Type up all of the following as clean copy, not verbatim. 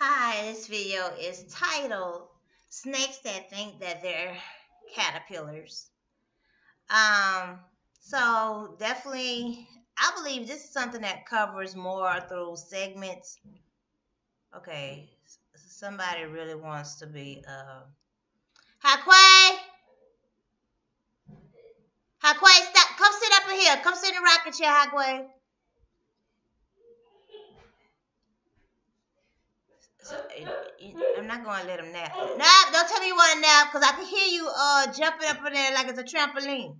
Hi, this video is titled Snakes That Think That They're Caterpillars. Um, so definitely, I believe this is something that covers more through segments. Okay, somebody really wants to be, Hakway! Hakway, stop, come sit up in here, come sit in the rocket chair, Hakway. So, I'm not gonna let him nap. Nap! Don't tell me you want to nap, cause I can hear you jumping up in there like it's a trampoline.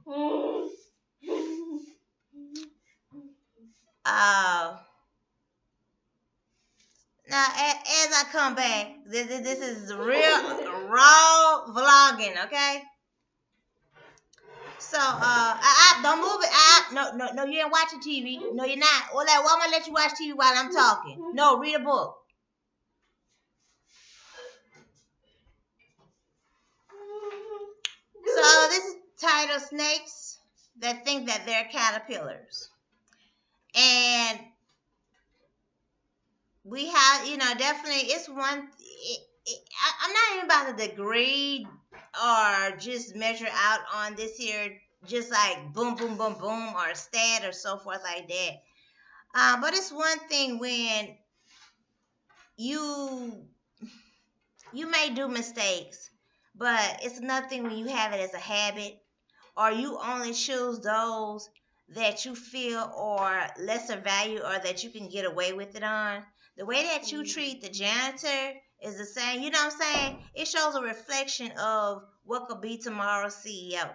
Uh, Now, as I come back, this is real raw vlogging, okay? So, don't move it. No, you ain't watching TV. No, you're not. Well, why am I gonna let you watch TV while I'm talking? No, read a book. So, this is titled Snakes That Think That They're Caterpillars. And we have, definitely, it's one, I'm not even about to degrade or just measure out on this here, just like boom, boom, boom, boom, or stat or so forth like that. But it's one thing when you you may do mistakes, but it's nothing when you have it as a habit, or you only choose those that you feel are lesser value or that you can get away with it on. The way that you treat the janitor is the same. You know what I'm saying? It shows a reflection of what could be tomorrow's CEO.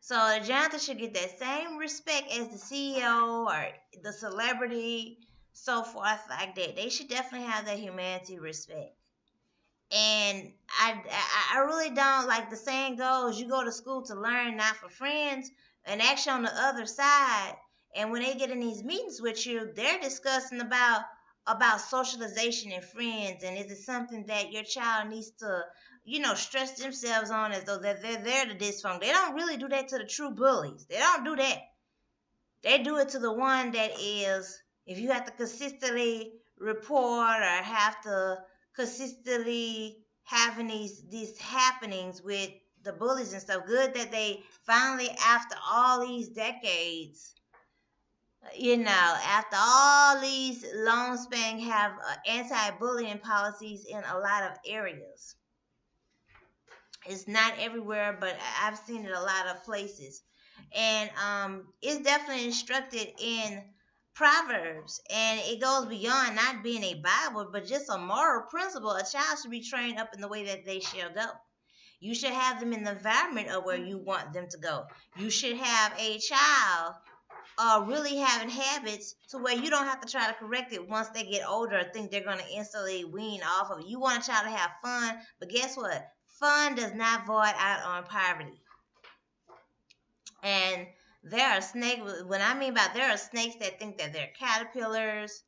So the janitor should get that same respect as the CEO or the celebrity, so forth like that. They should definitely have that humanity respect. And I really don't, like the saying goes, you go to school to learn, not for friends. And actually on the other side, and when they get in these meetings with you, they're discussing about socialization and friends, and is it something that your child needs to, stress themselves on as though that they're there to dysfunction. They don't really do that to the true bullies. They don't do that. They do it to the one that is, if you have to consistently report or have to consistently having these happenings with the bullies and stuff. Good that they finally, after all these decades, after all these long span, have anti-bullying policies in a lot of areas. It's not everywhere, but I've seen it a lot of places. And it's definitely instructed in Proverbs, and it goes beyond not being a Bible, but just a moral principle. A child should be trained up in the way that they shall go. You should have them in the environment of where you want them to go. You should have a child really having habits to where you don't have to try to correct it once they get older or think they're going to instantly wean off of it. You want a child to have fun, but guess what? Fun does not void out on poverty. And there are snakes. When I mean by there are snakes that think that they're caterpillars.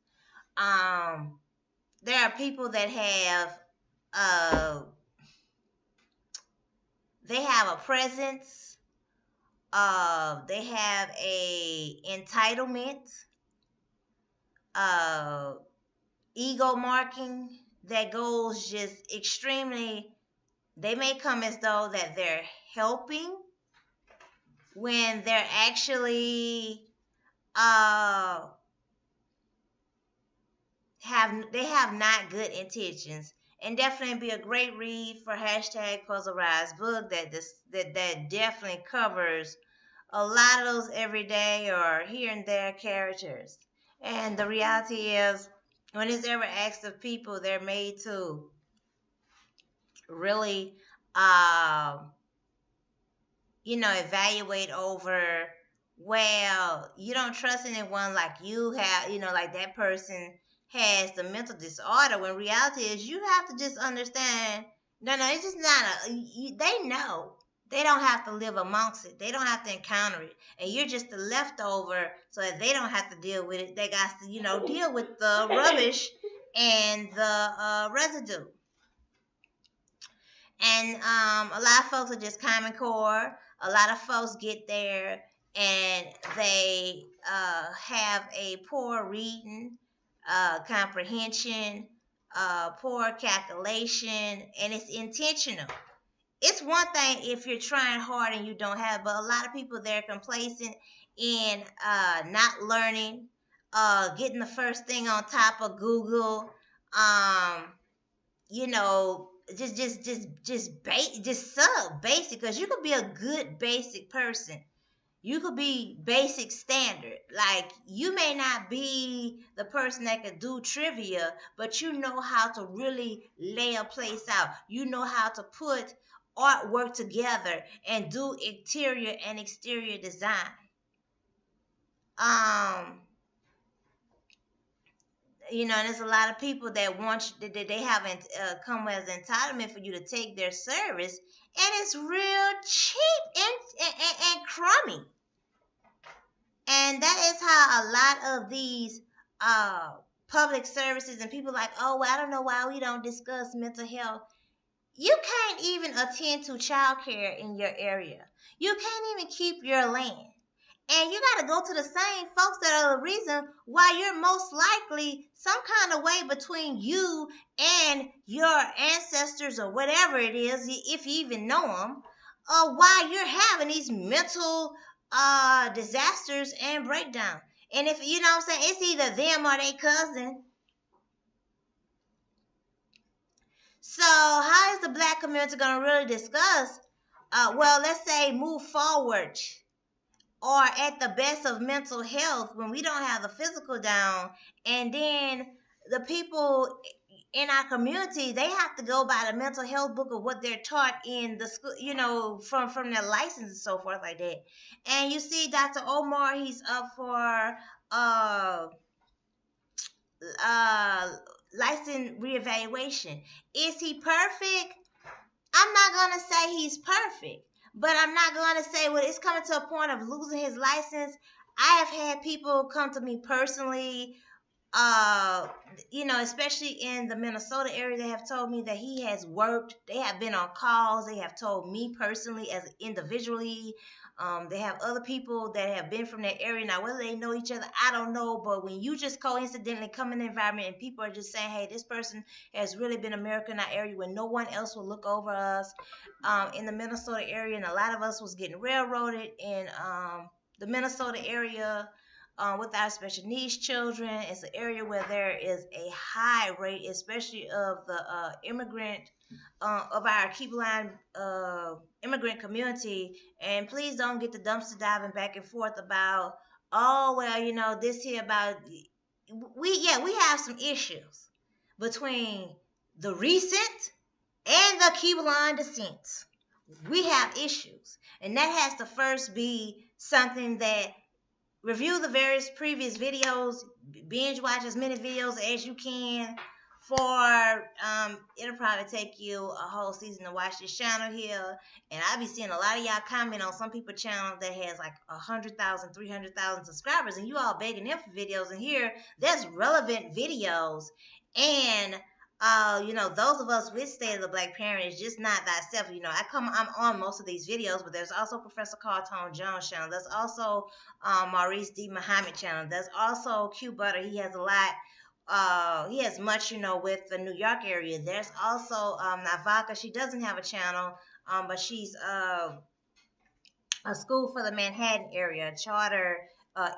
There are people that have they have a presence. They have a entitlement. Ego marking that goes just extremely. They may come as though that they're helping when they're actually have not good intentions. And definitely be a great read for hashtag Puzzle Rise book that definitely covers a lot of those everyday or here and there characters. And the reality is, when it's ever asked of people, they're made to really evaluate over, well, you don't trust anyone like you have, like that person has the mental disorder, when reality is you have to just understand, no, it's just not they know. They don't have to live amongst it. They don't have to encounter it. And you're just the leftover so that they don't have to deal with it. They got to, deal with the rubbish and the residue. And a lot of folks are just Common Core. A lot of folks get there and they have a poor reading, comprehension, poor calculation, and it's intentional. It's one thing if you're trying hard and you don't have, but a lot of people they're complacent in not learning, getting the first thing on top of Google, um, you know, just sub basic because you could be a good basic person. You could be basic standard. Like you may not be the person that could do trivia, but you know how to really lay a place out. You know how to put artwork together and do interior and exterior design. Um, and there's a lot of people that want you, that they haven't come as entitlement for you to take their service, and it's real cheap and crummy. And that is how a lot of these uh, public services and people like, oh, well, I don't know why we don't discuss mental health. You can't even attend to childcare in your area. You can't even keep your land. And you got to go to the same folks that are the reason why you're most likely some kind of way between you and your ancestors or whatever it is, if you even know them, why you're having these mental disasters and breakdown. And if you know what I'm saying, it's either them or their cousin. So how is the black community going to really discuss, well, let's say move forward or at the best of mental health when we don't have the physical down, and then the people in our community they have to go by the mental health book of what they're taught in the school, from their license and so forth like that. And you see Dr. Omar, he's up for uh license reevaluation. Is he perfect? I'm not going to say he's perfect, but I'm not going to say, well, it's coming to a point of losing his license. I have had people come to me personally, especially in the Minnesota area, they have told me that he has worked. They have been on calls. They have told me personally as individually. They have other people that have been from that area. Now, whether they know each other, I don't know. But when you just coincidentally come in the environment and people are just saying, hey, this person has really been American in our area when no one else will look over us in the Minnesota area. And a lot of us was getting railroaded in the Minnesota area. With our special needs children, it's an area where there is a high rate, especially of the immigrant, of our keep line immigrant community. And please don't get the dumpster diving back and forth about, oh, well, this here about, we have some issues between the recent and the keep line descent. We have issues. And that has to first be something that review the various previous videos, binge watch as many videos as you can. It'll probably take you a whole season to watch this channel here, and I'll be seeing a lot of y'all comment on some people's channel that has like 100,000, 300,000 subscribers, and you all begging them for videos. And here, there's relevant videos, and those of us with State of the Black Parent is just not thyself. I'm on most of these videos, but there's also Professor Carl Tone Jones channel. There's also Maurice D. Muhammad channel. There's also Q Butter. He has a lot. He has much, with the New York area. There's also Navaka. She doesn't have a channel, but she's a school for the Manhattan area,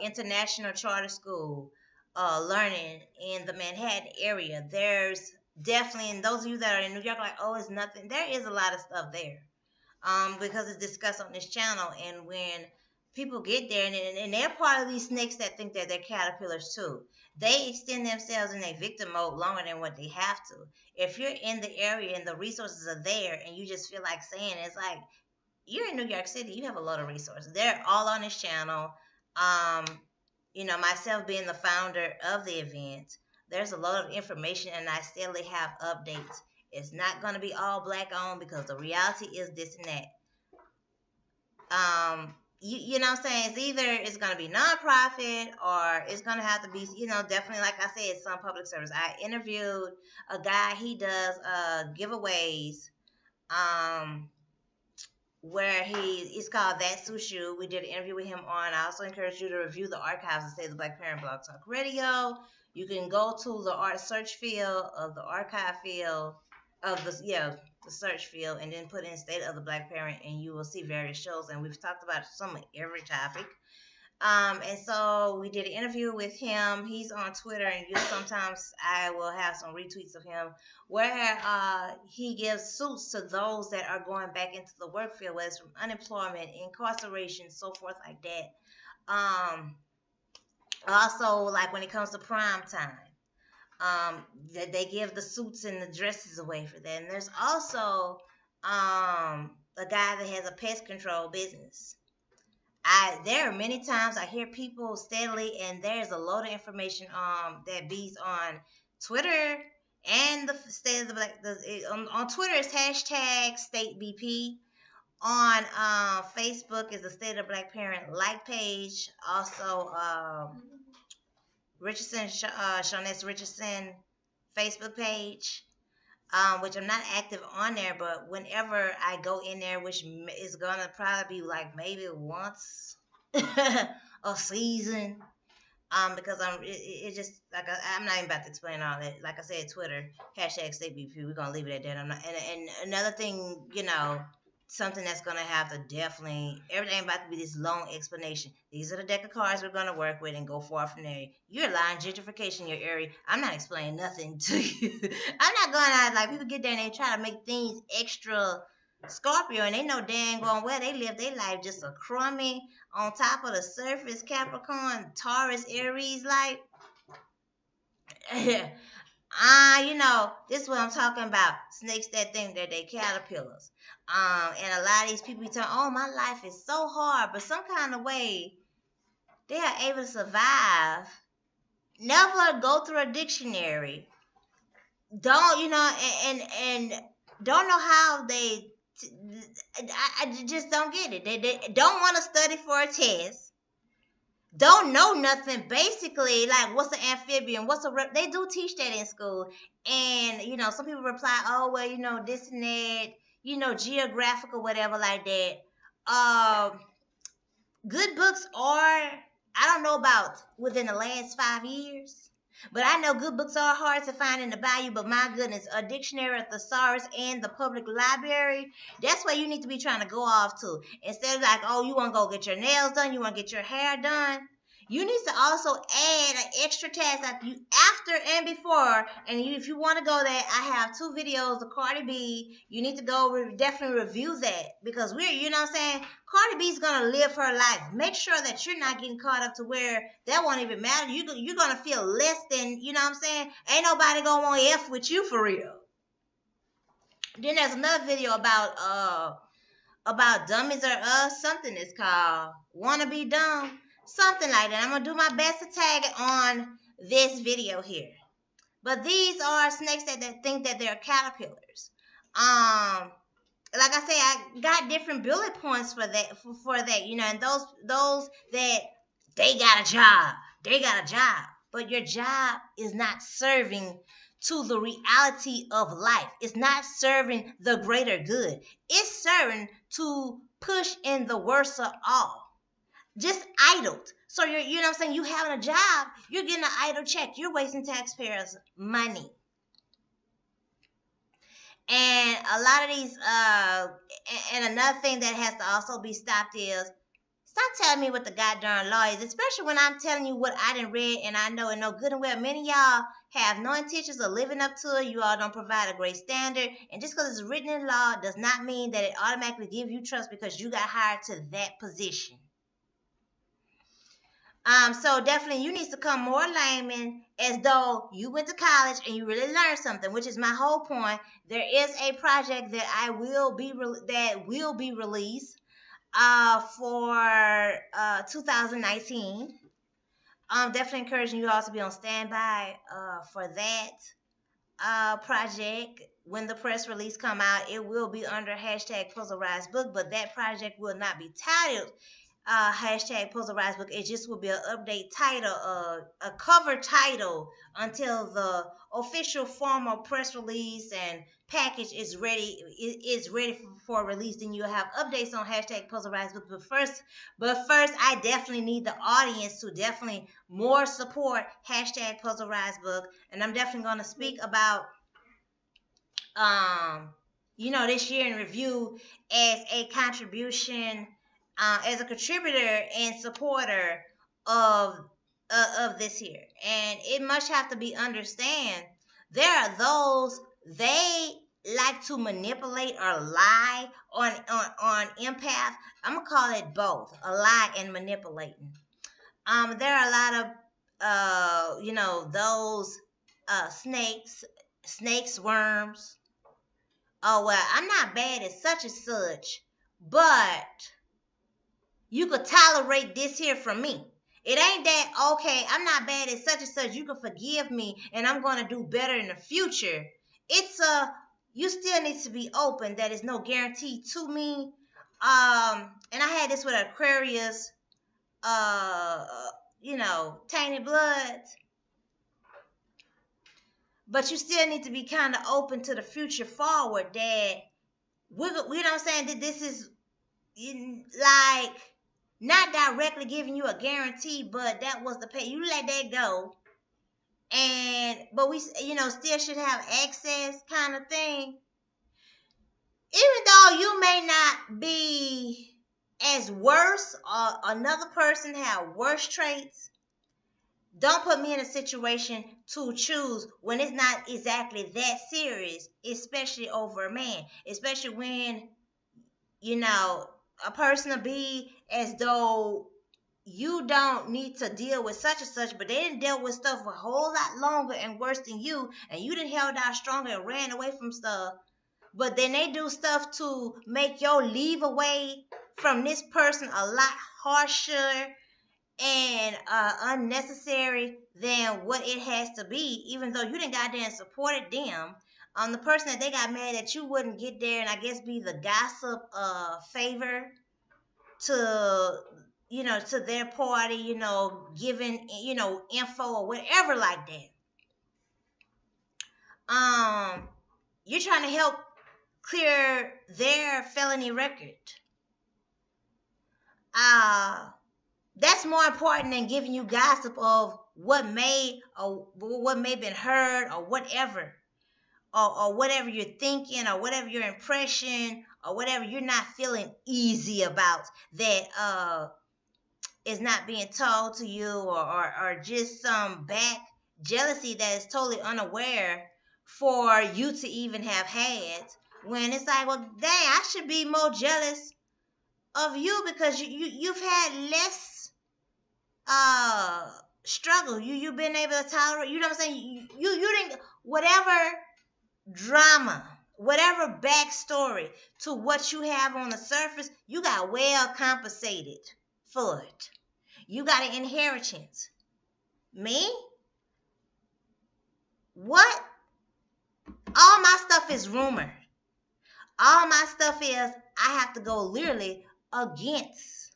international charter school, learning in the Manhattan area. There's definitely, and those of you that are in New York, like, oh, it's nothing. There is a lot of stuff there, because it's discussed on this channel. And when people get there, and they're part of these snakes that think that they're caterpillars too. They extend themselves in a victim mode longer than what they have to. If you're in the area and the resources are there, and you just feel like saying, it's like, you're in New York City, you have a lot of resources. They're all on this channel. Myself being the founder of the event, there's a lot of information, and I still have updates. It's not going to be all black owned, because the reality is this and that. You know what I'm saying? It's either it's going to be nonprofit, or it's going to have to be, definitely, like I said, some public service. I interviewed a guy, he does giveaways. where it's called That Suits You. We did an interview with him on. I also encourage you to review the archives and State of the Black Parent Blog Talk Radio. You can go to the art search field of the archive field of the search field, and then put in State of the Black Parent, and you will see various shows. And we've talked about some of every topic. And so we did an interview with him. He's on Twitter, and sometimes I will have some retweets of him where he gives suits to those that are going back into the work field, whether it's from unemployment, incarceration, so forth like that. Also, like when it comes to prime time, that they give the suits and the dresses away for that. And there's also a guy that has a pest control business. There are many times I hear people steadily, and there's a load of information that bees on Twitter and the State of the Black. On Twitter it's hashtag StateBP. On Facebook is the State of Black Parent like page. Also, Shaunace Richardson Facebook page. Which I'm not active on there, but whenever I go in there, which is gonna probably be like maybe once a season, because it just like I'm not even about to explain all that. Like I said, Twitter hashtag StateBP. We're gonna leave it at that. I'm not, and another thing, something that's gonna have to definitely everything about to be this long explanation. These are the deck of cards we're gonna work with and go forward from there. You're allowing gentrification in your area. I'm not explaining nothing to you. I'm not going out like people get there and they try to make things extra Scorpio, and they know dang on where they live their life just a crummy on top of the surface Capricorn, Taurus, Aries life. This is what I'm talking about. Snakes that think that they caterpillars. And a lot of these people be telling, oh, my life is so hard, but some kind of way they are able to survive. Never go through a dictionary. Don't, and don't know how they, I just don't get it. They don't want to study for a test. Don't know nothing. Basically, like, what's an amphibian? They do teach that in school. And, some people reply, oh, well, this and that, geographical, whatever like that. Good books are, I don't know about within the last 5 years, but I know good books are hard to find in the bayou, but my goodness, a dictionary, a thesaurus, and the public library, that's where you need to be trying to go off to. Instead of like, oh, you want to go get your nails done, you want to get your hair done. You need to also add an extra task after and before. And if you want to go there, I have 2 videos of Cardi B. You need to go definitely review that, because you know what I'm saying? Cardi B's going to live her life. Make sure that you're not getting caught up to where that won't even matter. You're going to feel less than, you know what I'm saying? Ain't nobody going to want to F with you for real. Then there's another video about dummies or us. Something is called Wanna Be Dumb. Something like that. I'm going to do my best to tag it on this video here. But these are snakes that think that they're caterpillars. Like I say, I got different bullet points for that, and those that they got a job. They got a job. But your job is not serving to the reality of life. It's not serving the greater good. It's serving to push in the worst of all. Just idled. So you know what I'm saying? You having a job, you're getting an idle check. You're wasting taxpayers' money. And a lot of these, and another thing that has to also be stopped is, stop telling me what the goddamn law is, especially when I'm telling you what I done read and I know and know good and well. Many of y'all have no intentions of living up to it. You all don't provide a great standard. And just because it's written in law does not mean that it automatically gives you trust because you got hired to that position. So definitely you need to come more layman as though you went to college and you really learned something, which is my whole point. There is a project that will be released for 2019. I'm definitely encouraging you all to be on standby for that project. When the press release come out, it will be under hashtag Puzzle Rise Book, but that project will not be titled hashtag Polarized Book. It just will be an update title, a cover title until the official formal press release and package is ready. Is ready for release. Then you'll have updates on hashtag Polarized Book. But first, I definitely need the audience to definitely more support hashtag Polarized Book, and I'm definitely going to speak about um, this year in review as a contribution, as a contributor and supporter of this year. And it must have to be understand there are those they like to manipulate or lie on empath. I'm gonna call it both, a lie and manipulating. There are a lot of those snakes, worms. Oh, well, I'm not bad at such and such, but you could tolerate this here from me. It ain't that, okay, I'm not bad at such and such, you can forgive me, and I'm going to do better in the future. You still need to be open. That is no guarantee to me. And I had this with Aquarius, tainted blood. But you still need to be kind of open to the future forward that we know what I'm saying, that this is like not directly giving you a guarantee, but that was the pay. You let that go, but we still should have access, kind of thing. Even though you may not be as worse or another person have worse traits, don't put me in a situation to choose when it's not exactly that serious, especially over a man, especially when a person will be as though you don't need to deal with such and such, but they didn't deal with stuff a whole lot longer and worse than you, and you didn't held out stronger and ran away from stuff. But then they do stuff to make your leave away from this person a lot harsher and unnecessary than what it has to be, even though you didn't goddamn supported them. The person that they got mad that you wouldn't get there and I guess be the gossip favor to to their party, giving info or whatever like that. You're trying to help clear their felony record. That's more important than giving you gossip of what may been heard or whatever. Or whatever you're thinking, or whatever your impression, or whatever you're not feeling easy about that is not being told to you, or just some back jealousy that is totally unaware for you to even have had. When it's like, well, dang, I should be more jealous of you because you've had less struggle. You've been able to tolerate. You know what I'm saying? You didn't, whatever drama, whatever backstory to what you have on the surface, you got well compensated for it. You got an inheritance. Me? What? All my stuff is rumored. All my stuff is I have to go literally against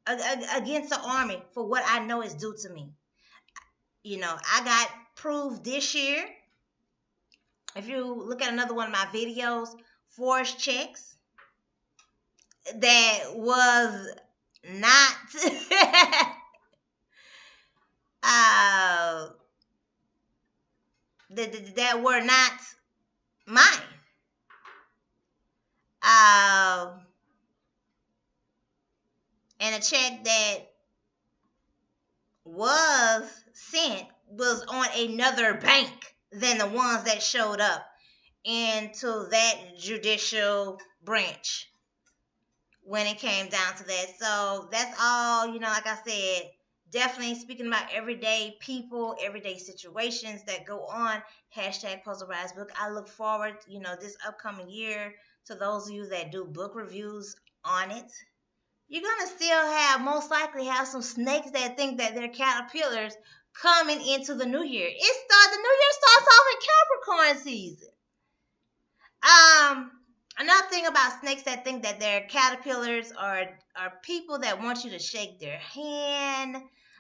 the army for what I know is due to me. I got proved this year. If you look at another one of my videos, forged checks that was not that were not mine. And a check that was sent was on another bank than the ones that showed up into that judicial branch when it came down to that. So that's all, like I said, definitely speaking about everyday people, everyday situations that go on. Hashtag Polarized Book. I look forward, this upcoming year to those of you that do book reviews on it. You're going to still most likely have some snakes that think that they're caterpillars coming into the new year. The new year starts off in Capricorn season. Another thing about snakes that think that they're caterpillars are people that want you to shake their hand,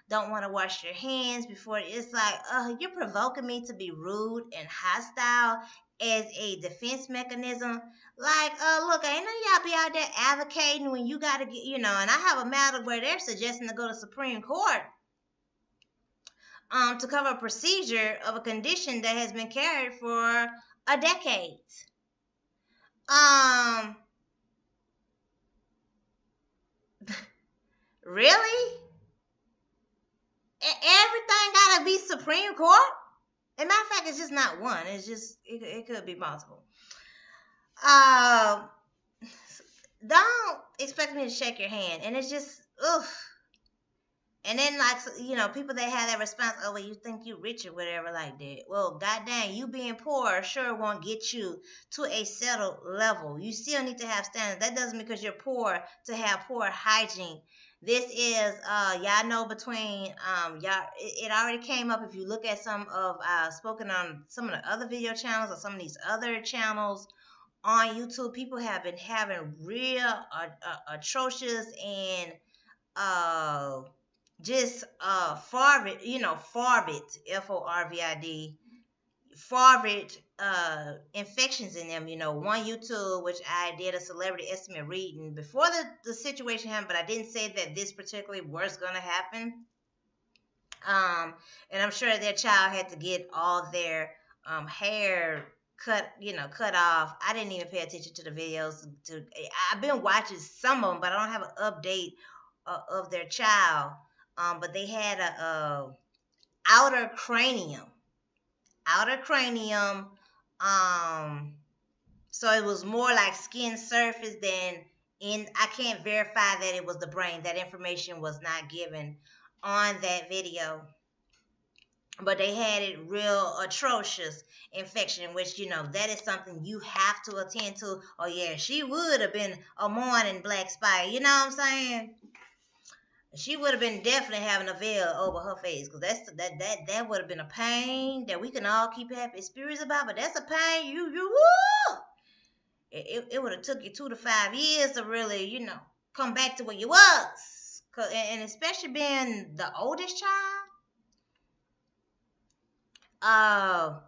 don't want to wash your hands before. It's like, you're provoking me to be rude and hostile as a defense mechanism. Like, look, ain't none of y'all be out there advocating when you gotta get, and I have a matter where they're suggesting to go to Supreme Court to cover a procedure of a condition that has been carried for a decade. Um, really? Everything gotta be Supreme Court? As a matter of fact, it's just not one. It's just it could be multiple. Um, don't expect me to shake your hand, and it's just ugh. And then, like, people that have that response, oh, well, you think you rich or whatever like that. Well, goddamn, you being poor sure won't get you to a settled level. You still need to have standards. That doesn't mean because you're poor to have poor hygiene. This is, y'all know between, y'all, it already came up if you look at some of, spoken on some of the other video channels or some of these other channels on YouTube. People have been having real atrocious and, just Farvid, Farvid, F-O-R-V-I-D, Farvid infections in them. One YouTube, which I did a celebrity estimate reading before the situation happened, but I didn't say that this particularly was going to happen. And I'm sure their child had to get all their hair cut off. I didn't even pay attention to the videos. I've been watching some of them, but I don't have an update of their child. But they had a outer cranium. So it was more like skin surface than I can't verify that it was the brain. That information was not given on that video. But they had it real atrocious infection, which, that is something you have to attend to. Oh, yeah, she would have been a morning black spider. You know what I'm saying? She would have been definitely having a veil over her face, because that would have been a pain that we can all keep happy spirits about. But that's a pain you woo! It would have took you 2 to 5 years to really come back to where you was, and especially being the oldest child.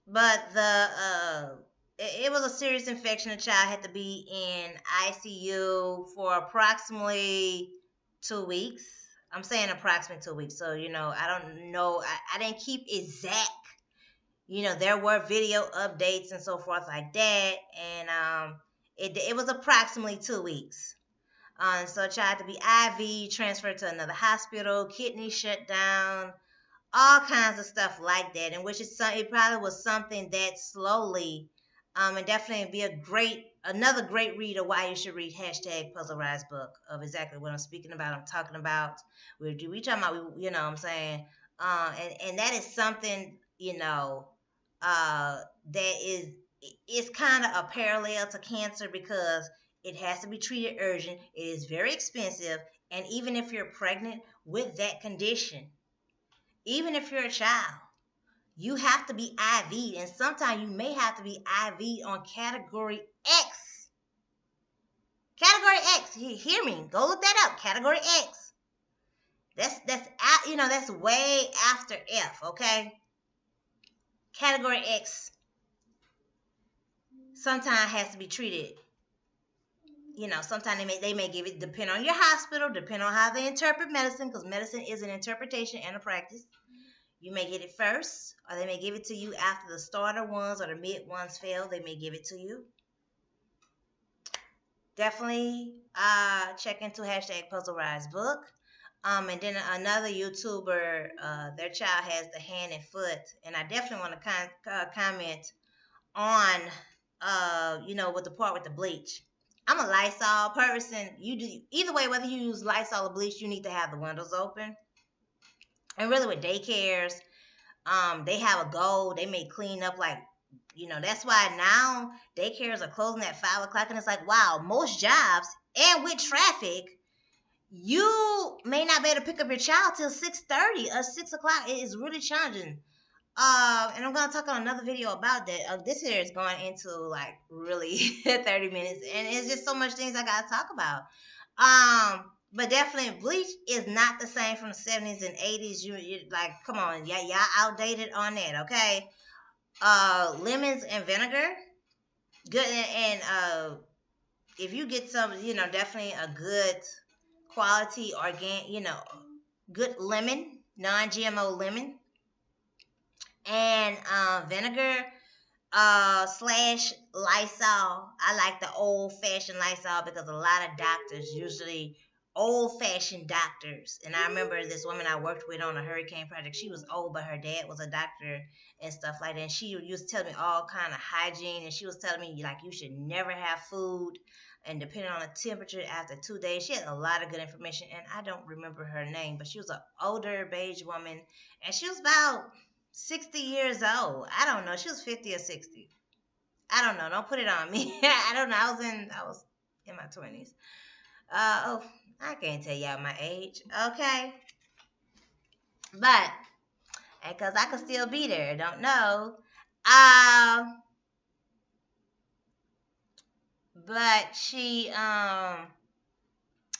But it was a serious infection. The child had to be in ICU for approximately 2 weeks. I'm saying approximately 2 weeks. So, I don't know. I didn't keep exact. There were video updates and so forth like that. And it was approximately 2 weeks. So the child had to be IV, transferred to another hospital, kidney shut down, all kinds of stuff like that. In which it probably was something that slowly, and definitely be another great read of why you should read #PuzzleRise book of exactly what I'm speaking about. I'm talking about, we talking about, what I'm saying, and that is something, that is kind of a parallel to cancer, because it has to be treated urgent. It is very expensive, and even if you're pregnant with that condition, even if you're a child, you have to be IV'd, and sometimes you may have to be IV'd on category X. Category X, hear me, go look that up. Category X. That's way after F, okay? Category X sometimes has to be treated. Sometimes they may give it, depend on your hospital, depend on how they interpret medicine, because medicine is an interpretation and a practice. You may get it first, or they may give it to you after the starter ones or the mid ones fail. They may give it to you. Definitely check into #PuzzleRise book. And then another YouTuber, their child has the hand and foot, and I definitely want to comment on, with the part with the bleach. I'm a Lysol person. You do either way, whether you use Lysol or bleach, you need to have the windows open. And really with daycares, they have a goal. They may clean up that's why now daycares are closing at 5 o'clock, and it's like, wow, most jobs, and with traffic, you may not be able to pick up your child till 6:30 or 6 o'clock. It is really challenging. And I'm gonna talk on another video about that. This here is going into like really 30 minutes, and it's just so much things I gotta talk about. But definitely bleach is not the same from the 70s and 80s. You like, come on, y'all outdated on that, okay? Lemons and vinegar, good, and if you get some, definitely a good quality organic, good lemon, non-GMO lemon, and vinegar slash Lysol. I like the old fashioned Lysol because a lot of doctors, usually old fashioned doctors, and I remember this woman I worked with on a hurricane project. She was old, but her dad was a doctor and stuff like that. And she used to tell me all kind of hygiene, and she was telling me like you should never have food, and depending on the temperature after 2 days. She had a lot of good information, and I don't remember her name, but she was an older beige woman, and she was about 60 years old. I don't know. She was 50 or 60. I don't know. Don't put it on me. I don't know. I was in my 20s. Oh, I can't tell y'all my age. Okay. But because I could still be there. Don't know. But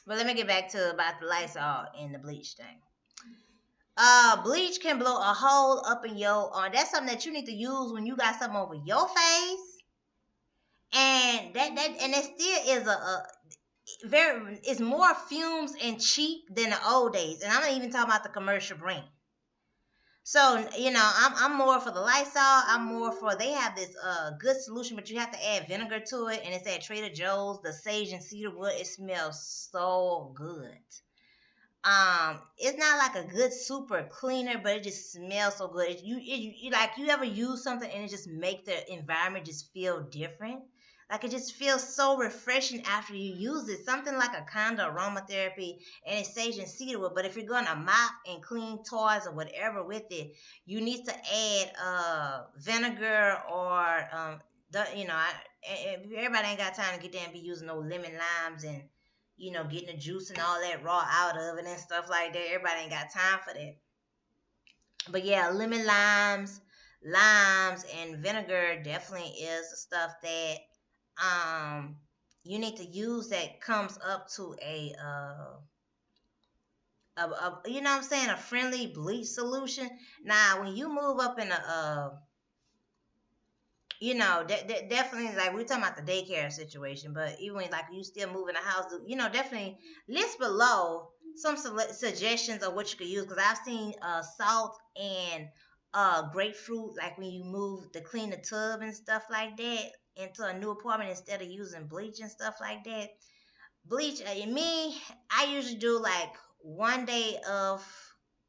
but let me get back to about the Lysol and the bleach thing. Bleach can blow a hole up in your arm. That's something that you need to use when you got something over your face. And that still is a very, it's more fumes and cheap than the old days. And I'm not even talking about the commercial brand. So, I'm more for the Lysol. I'm more for, they have this good solution, but you have to add vinegar to it. And it's at Trader Joe's, the sage and cedarwood. It smells so good. It's not like a good super cleaner, but it just smells so good. You like, you ever use something and it just make the environment just feel different? Like it just feels so refreshing after you use it. Something like a kind of aromatherapy, and it's sage and cedarwood. But if you're gonna mop and clean toys or whatever with it, you need to add vinegar or everybody ain't got time to get there and be using no lemon limes and getting the juice and all that raw out of it and stuff like that. Everybody ain't got time for that. But yeah, lemon limes and vinegar definitely is the stuff that you need to use that comes up to a you know what I'm saying, a friendly bleach solution. Now, when you move up in a definitely, like we're talking about the daycare situation, but even when like you still moving the house, definitely list below some suggestions of what you could use, because I've seen salt and grapefruit, like when you move to clean the tub and stuff like that into a new apartment instead of using bleach and stuff like that. Bleach, I usually do like 1 day of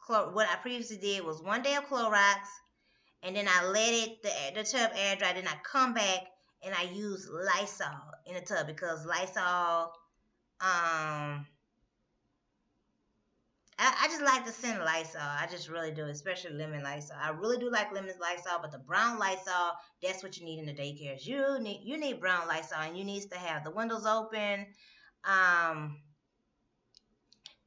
what I previously did was 1 day of Clorox, and then I let it the tub air dry. Then I come back and I use Lysol in the tub, because Lysol, I just like the scent of Lysol. I just really do, especially lemon Lysol. I really do like lemon Lysol, but the brown Lysol, that's what you need in the daycares. You need brown Lysol, and you need to have the windows open.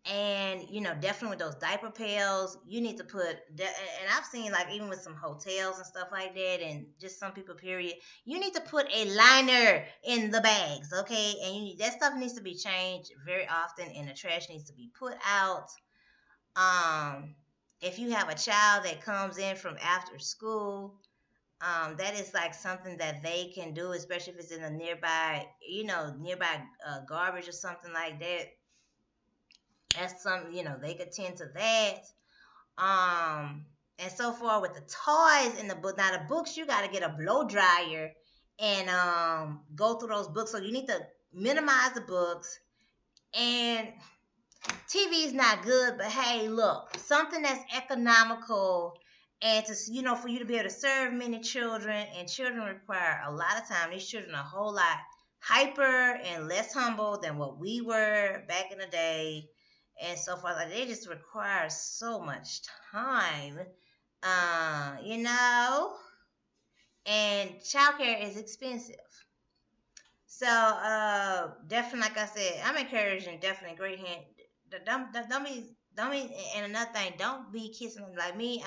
And definitely with those diaper pails, you need to put that. And I've seen, like, even with some hotels and stuff like that, and just some people, period, you need to put a liner in the bags, okay? And that stuff needs to be changed very often, and the trash needs to be put out. If you have a child that comes in from after school, that is like something that they can do, especially if it's in a nearby garbage or something like that. That's something, they could tend to that. And so far with the toys in the book. Now the books, you got to get a blow dryer and go through those books. So you need to minimize the books. And TV is not good, but hey, look, something that's economical, and to for you to be able to serve many children, and children require a lot of time. These children are a whole lot hyper and less humble than what we were back in the day, and so forth. Like, they just require so much time, and childcare is expensive. So definitely, like I said, I'm encouraging definitely great hand. Don't be, and another thing, don't be kissing them like me.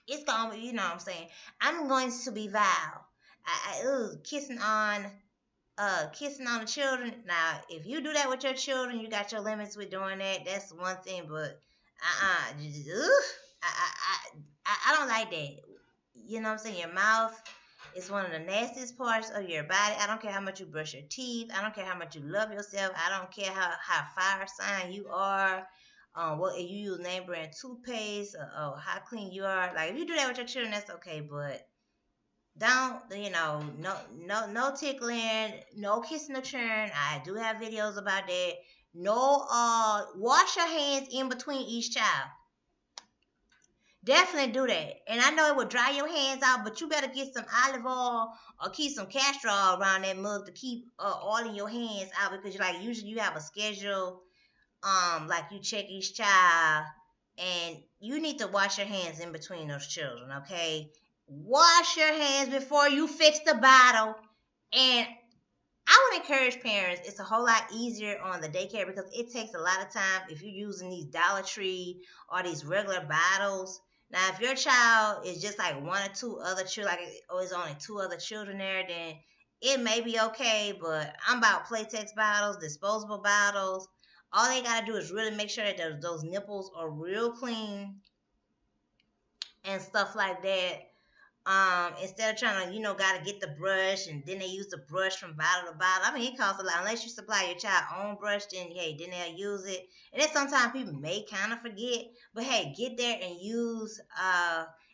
it's going, you know what I'm saying? I'm going to be vile. Kissing on the children. Now, if you do that with your children, you got your limits with doing that. That's one thing, but I don't like that. You know what I'm saying? Your mouth is one of the nastiest parts of your body. I don't care how much you brush your teeth. I don't care how much you love yourself. I don't care how fire sign you are. What if you use name brand toothpaste or how clean you are. Like if you do that with your children, that's okay. But don't, no tickling, no kissing the children. I do have videos about that. No, wash your hands in between each child. Definitely do that. And I know it will dry your hands out, but you better get some olive oil or keep some castor oil around that mug to keep oil in your hands out, because like usually you have a schedule, like you check each child, and you need to wash your hands in between those children, okay? Wash your hands before you fix the bottle. And I would encourage parents, it's a whole lot easier on the daycare because it takes a lot of time if you're using these Dollar Tree or these regular bottles. Now, if your child is just like one or two other children, like it's only two other children there, then it may be okay. But I'm about Playtex bottles, disposable bottles. All they got to do is really make sure that those nipples are real clean and stuff like that. Instead of trying to, gotta get the brush and then they use the brush from bottle to bottle. I mean, it costs a lot. Unless you supply your child own brush, then hey, then they'll use it. And then sometimes people may kind of forget, but hey, get there and use.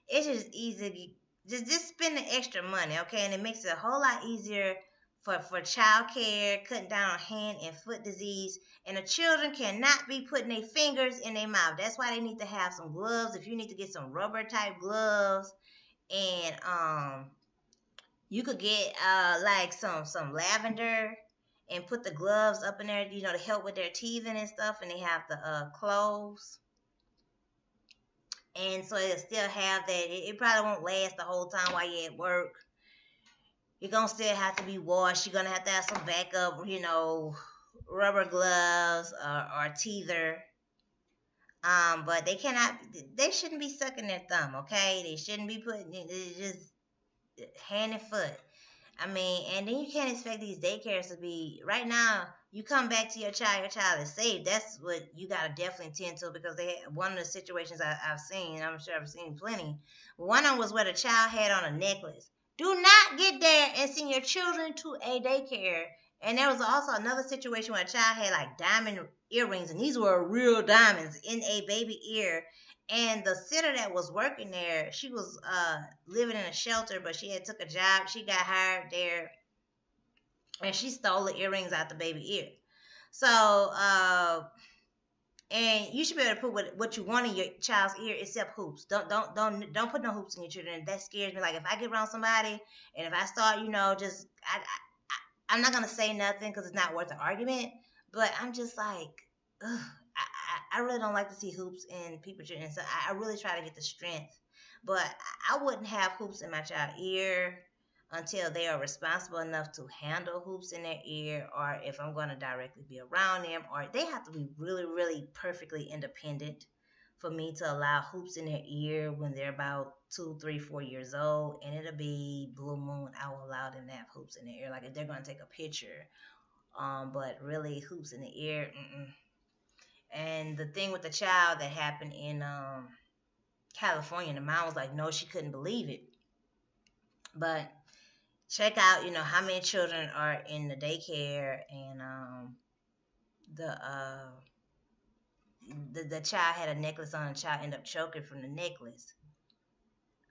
It's just easy. Just spend the extra money, okay? And it makes it a whole lot easier for child care, cutting down on hand and foot disease. And the children cannot be putting their fingers in their mouth. That's why they need to have some gloves. If you need to get some rubber type gloves, and you could get like some lavender and put the gloves up in there, to help with their teething and stuff. And they have the cloves, and so it'll still have that. It probably won't last the whole time while you're at work. You're gonna still have to be washed. You're gonna have to have some backup, rubber gloves or teether. But they shouldn't be sucking their thumb, okay? They shouldn't be putting it just hand and foot. I mean, and then you can't expect these daycares to be, right now, you come back to your child is safe. That's what you got to definitely tend to, because one of the situations I've seen, I'm sure I've seen plenty, one of them was where the child had on a necklace. Do not get there and send your children to a daycare. And there was also another situation where a child had like diamond earrings, and these were real diamonds in a baby ear. And the sitter that was working there, she was living in a shelter, but she had took a job. She got hired there, and she stole the earrings out the baby ear. So, and you should be able to put what you want in your child's ear except hoops. Don't put no hoops in your children. That scares me. Like if I get around somebody and if I start, I'm not gonna say nothing because it's not worth the argument. But I'm just like, ugh, I really don't like to see hoops in people's children. So I really try to get the strength. But I wouldn't have hoops in my child's ear until they are responsible enough to handle hoops in their ear, or if I'm going to directly be around them, or they have to be really, really perfectly independent for me to allow hoops in their ear when they're about 2, 3, 4 years old. And it'll be blue moon, I will allow them to have hoops in their ear, like if they're going to take a picture. But really, hoops in the ear, And the thing with the child that happened in California, the mom was like, no, she couldn't believe it. But check out, how many children are in the daycare, and the child had a necklace on, the child ended up choking from the necklace,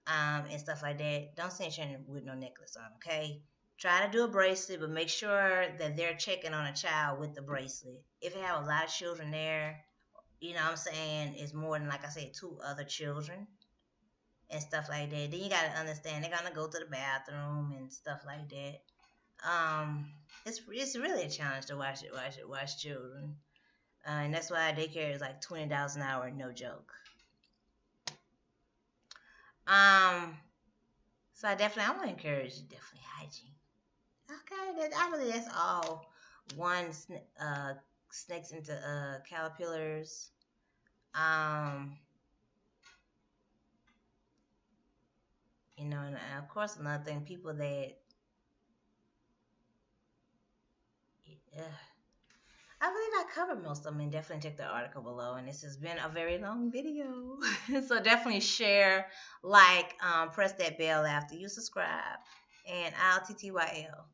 and stuff like that. Don't send children with no necklace on, okay? Try to do a bracelet, but make sure that they're checking on a child with the bracelet. If you have a lot of children there, what I'm saying, it's more than, like I said, 2 other children and stuff like that. Then you got to understand they're going to go to the bathroom and stuff like that. It's really a challenge to watch children. And that's why daycare is like $20 an hour, no joke. So I want to encourage definitely hygiene. Okay, that's all. One, snakes into caterpillars. And of course, another thing, people that, ugh, I believe I covered most of them, and definitely check the article below. And this has been a very long video. So definitely share, like, press that bell after you subscribe. And I'll TTYL.